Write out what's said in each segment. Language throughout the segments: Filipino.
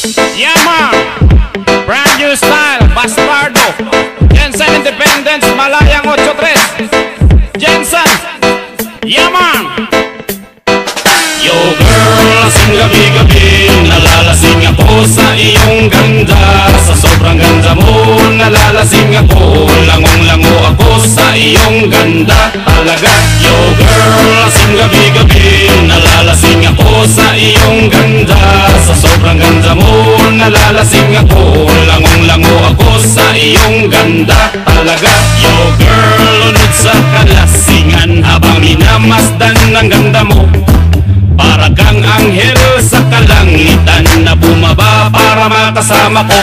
Yeah man, brand new style, Bastardo, Jensen Independence, Malayang 83, Jensen, yeah man. Yo girl, lasing gabi-gabi, nalalasing ako sa iyong ganda. Sa sobrang ganda mo, nalalasing ako, langong-lango ako sa iyong ganda talaga. Yo girl, lasing gabi-gabi, nalalasing ako sa iyong ganda. Sa sobrang ganda mo, nalalasing ako, langong-lango ako sa iyong ganda talaga. Yo girl, lunod sa kalasingan habang minamasdan ng ganda mo. Para kang anghel sa kalangitan na bumaba para makasama ko.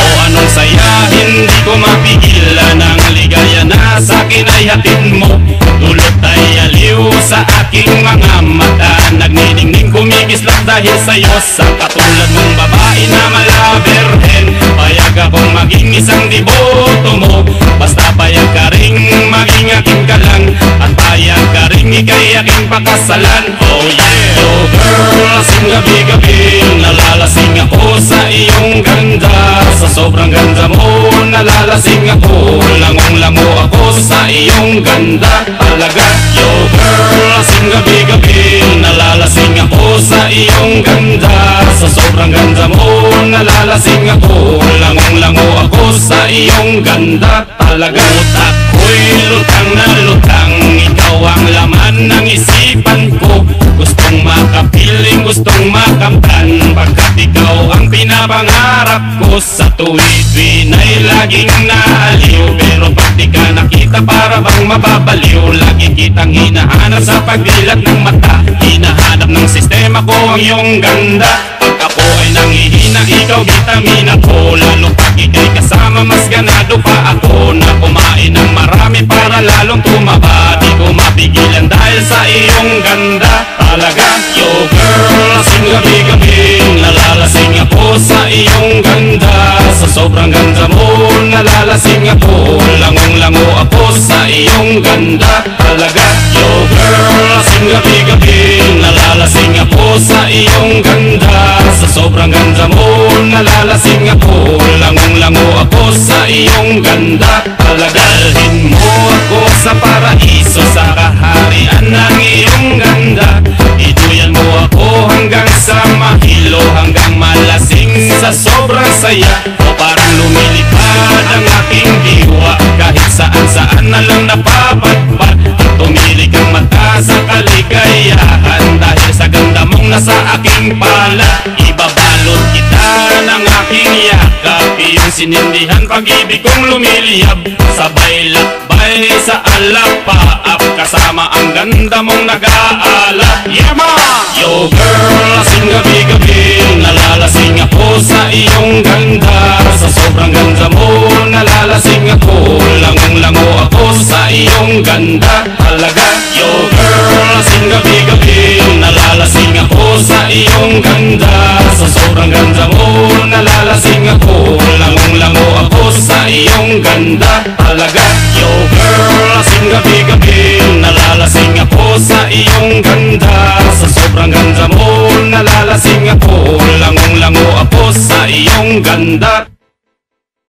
O anong saya, hindi ko mapigilan ang ligaya na sa akin ay hatid mo. Dulot ay aliw sa aking mga mata, nagniningning kumikislap dahil sa'yo. Sa katulad mong babae na malaberhen, payag akong maging isang deboto mo. Basta payag ka ring maging aking kalang, at payag ka ring ikay aking pakasalan. Oh yeah. Oh girl, lasing gabi-gabi, nalalasing ako sa iyong ganda. Sa sobrang ganda mo, nalalasing ako, langong-lango ako sa iyong ganda talaga. Yo girl, lasing gabi-gabi, nalalasing ako sa iyong ganda. Sa sobrang ganda mo, nalalasing ako, langong-lango ako sa iyong ganda talaga. Utak ko'y lutang na lutang, ikaw ang laman ng isipan ko. Gustong makapiling, gustong makamtan, pagkat ikaw ang pinapangarap ko. Sa tuwid-tuwid ay laging naaliw, pero pag di ka nakita para bang mababaliw. Lagi kitang hinahanap sa pagdilat ng mata, hinahanap ng sistema ko ang iyong ganda. Pag ako ay nangihina, ikaw vitamina ko. Lalo pag ikay kasama, mas ganado pa ako na kumain ng marami para lalong tumaba. Di ko mapigilan dahil sa iyong ganda talaga. Yo girl, lasing gabi-gabi, nalalasing ako sa iyong ganda. Sa sobrang ganda mo, nalalasing ako, langong-lango ako sa iyong ganda talaga. Yo girl, lasing gabi-gabi, nalalasing ako sa iyong ganda. Sa sobrang ganda mo, nalalasing ako, langong-lango ako sa iyong ganda talaga. Dalhin mo ako sa paraiso, sa kaharian ng iyong ganda. Iduyan mo ako hanggang sa mahilo, hanggang malasing sa sobrang saya. O parang lumilipad ang aking diwa, kahit saan-saan na lang napapadpad. At tumilig ang mata sa kaligayahan, dahil sa ganda mong nasa aking pala. Ibabalot kita ng aking yakap, iyong sinindihan pag-ibig kong lumiliyab. Sabay lakbay sa alapaap, kasama ang ganda mong nag-aalap. Yeah ma! Yo girl, lasing gabi-gabi, nalalasing ako sa iyong ganda. Sa sobrang ganda mo, nalalasing ako, langong-lango ako sa iyong ganda talaga. Yo girl, lasing gabi-gabi, nalalasing ako sa iyong ganda. Sa sobrang ganda mo, nalalasing ako, langong-lango ako sa iyong ganda talaga. Yo girl, lasing gabi-gabi, nalalasing ako sa iyong ganda. Sa sobrang ganda mo, nalalasing ako, langong-lango ako sa iyong ganda.